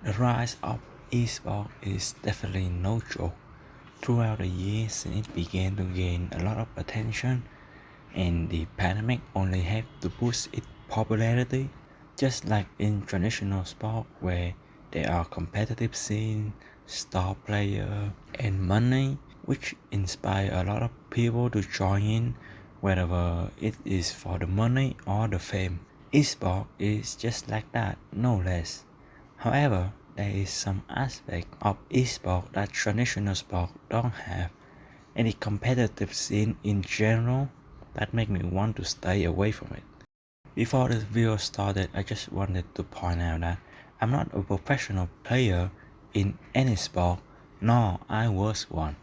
The rise of esport is definitely no joke. Throughout the years since it began to gain a lot of attention, and the pandemic only helped to boost its popularity. Just like in traditional sport where there are competitive scene, star player, and money, which inspire a lot of people to join in, whether it is for the money or the fame. Esport is just like that, no less. However, there is some aspect of esport that traditional sport don't have, and the competitive scene in general that make me want to stay away from it. Before this video started, I just wanted to point out that I'm not a professional player in any sport, nor I was one.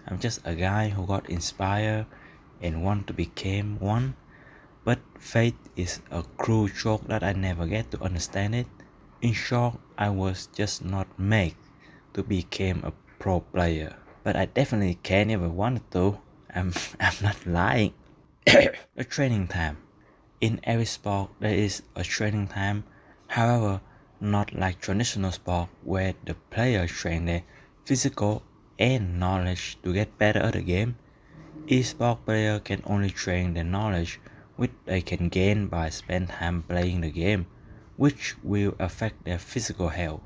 I'm just a guy who got inspired and want to become one. But fate is a cruel joke that I never get to understand it. In short, I was just not made to become a pro player. But I definitely can if I wanted to. I'm not lying. The training time. In every sport there is a training time. However, not like traditional sport where the players train their physical and knowledge to get better at the game. Esport player can only train their knowledge which they can gain by spend time playing the game, which will affect their physical health.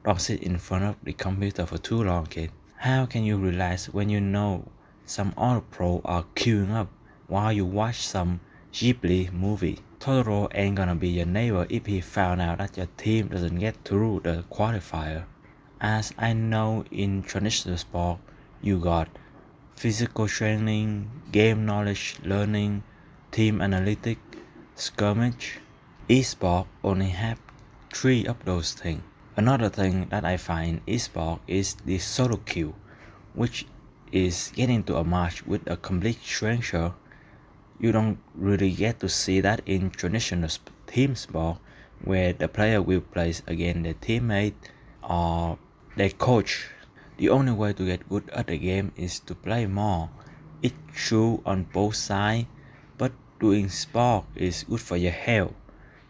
Don't sit in front of the computer for too long, kid. How can you relax when you know some other pro are queuing up while you watch some Ghibli movie? Totoro ain't gonna be your neighbor if he found out that your team doesn't get through the qualifier. As I know in traditional sport, you got physical training, game knowledge learning, team analytic, skirmish. Esport only have 3 of those things. Another thing that I find esport is the solo queue, which is getting to a match with a complete stranger. You don't really get to see that in traditional team sport, where the player will play against their teammate or their coach. The only way to get good at the game is to play more. It's true on both sides, but doing sport is good for your health.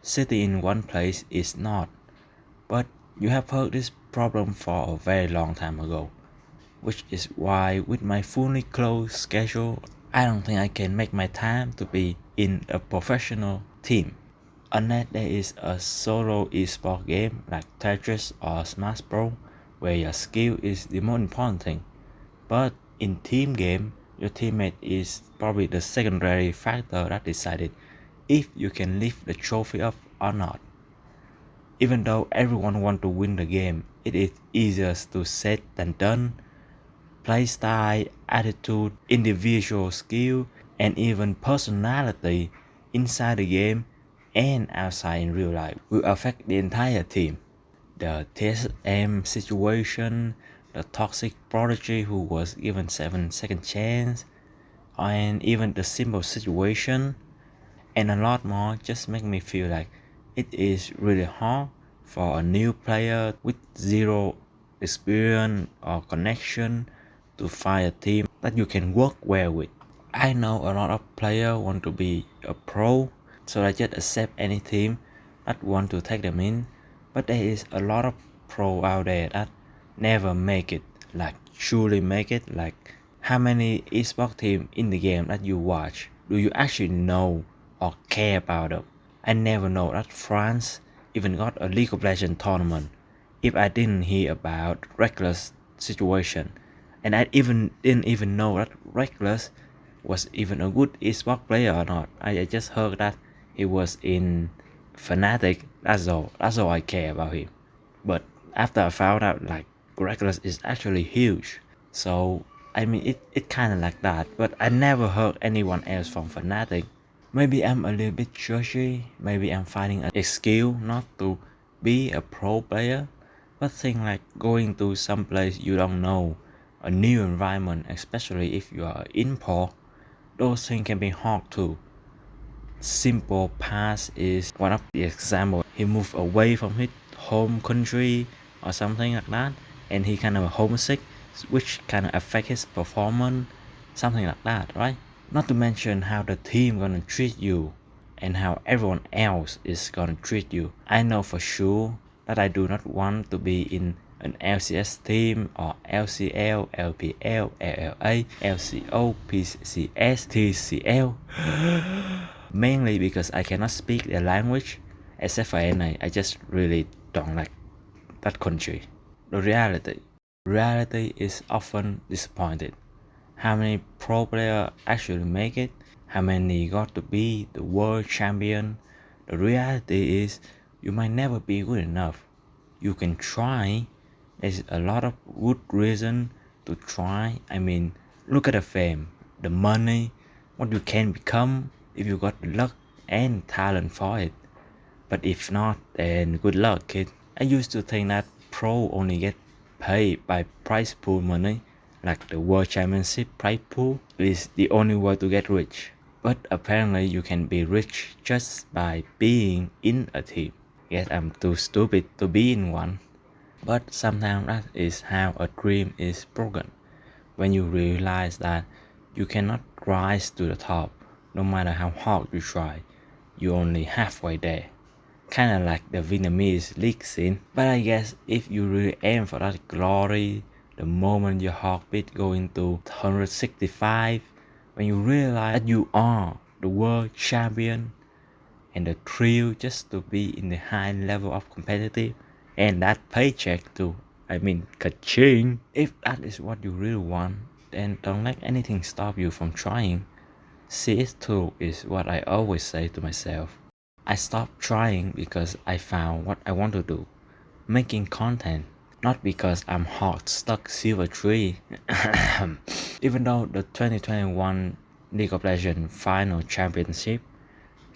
Sitting in one place is not. But you have heard this problem for a very long time ago, which is why with my fully closed schedule, I don't think I can make my time to be in a professional team. Unless there is a solo esport game like Tetris or Smash Bros, where your skill is the most important thing. But in team game, your teammate is probably the secondary factor that decided if you can lift the trophy up or not. Even though everyone wants to win the game, it is easier to said than done. Play style, attitude, individual skill, and even personality inside the game and outside in real life will affect the entire team. The TSM situation, the toxic prodigy who was given 7 second chance, and even the simple situation, and a lot more just make me feel like it is really hard for a new player with zero experience or connection to find a team that you can work well with. I know a lot of players want to be a pro, so I just accept any team that want to take them in, but there is a lot of pro out there that never make it, like truly make it. Like, how many esports team in the game that you watch do you actually know or care about them? I never know that France even got a League of Legends tournament if I didn't hear about Reckless situation, and I didn't even know that Reckless was even a good esports player or not. I just heard that he was in Fnatic. That's all I care about him. But after I found out like Reckless is actually huge, so I mean it kind of like that. But I never heard anyone else from Fnatic. Maybe I'm a little bit judgy. Maybe I'm finding a skill not to be a pro player. But thing like going to some place you don't know, a new environment, especially if you are import, those things can be hard too. Simple Pass is one of the example. He moved away from his home country or something like that, and he kind of homesick, which kind of affect his performance, something like that, right? Not to mention how the team gonna treat you and how everyone else is gonna treat you. I know for sure that I do not want to be in an LCS team or LCL, LPL, LLA, LCO, PCS, TCL. Mainly because I cannot speak their language, except for NA. I just really don't like that country. The reality is often disappointed. How many pro players actually make it? How many got to be the world champion? The reality is you might never be good enough. You can try. There's a lot of good reason to try. I mean, look at the fame, the money, what you can become if you got the luck and talent for it. But if not, then good luck, kid. I used to think that pro only get paid by prize pool money, like the world championship prize pool is the only way to get rich. But apparently you can be rich just by being in a team. Yes, I'm too stupid to be in one. But sometimes that is how a dream is broken. When you realize that you cannot rise to the top, no matter how hard you try, you're only halfway there. Kinda like the Vietnamese league scene. But I guess if you really aim for that glory, the moment your heartbeat go into 165, when you realize that you are the world champion, and the thrill just to be in the high level of competitive, and that paycheck too. I mean, ka-ching. If that is what you really want, then don't let anything stop you from trying. See it through is what I always say to myself. I stopped trying because I found what I want to do, making content, not because I'm hard stuck silver tree. Even though the 2021 League of Legends final championship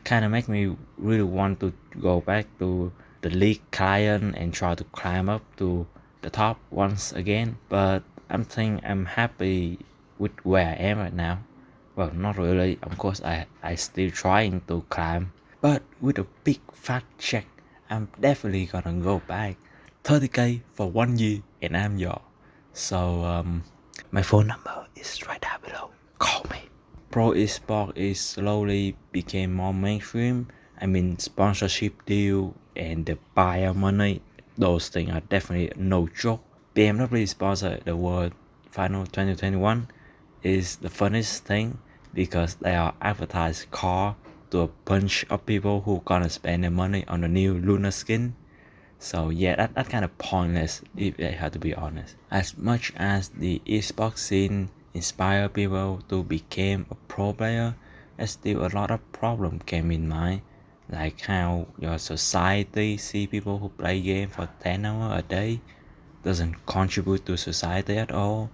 kind of make me really want to go back to the league client and try to climb up to the top once again, but I'm happy with where I am right now. Well, not really, of course I still trying to climb, but with a big fat check, I'm definitely gonna go back. 30k for 1 year and I'm your. So my phone number is right down below. Call me. Pro Esport is slowly became more mainstream. I mean, sponsorship deal and the buyer money, those things are definitely no joke. BMW sponsor the World Final 2021 is the funniest thing because they are advertised car to a bunch of people who gonna spend their money on the new Lunar skin. So yeah, that kind of pointless if I have to be honest. As much as the esports scene inspire people to become a pro player, there's still a lot of problem came in mind, like how your society see people who play game for 10 hours a day doesn't contribute to society at all,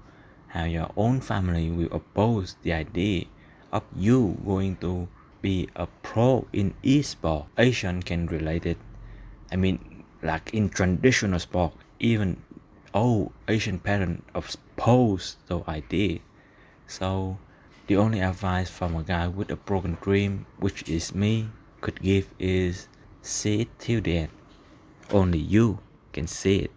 how your own family will oppose the idea of you going to be a pro in esport. Asian can relate it. I mean, like in traditional sport, even all Asian parents oppose the idea. So the only advice from a guy with a broken dream, which is me, could give is see it till the end. Only you can see it.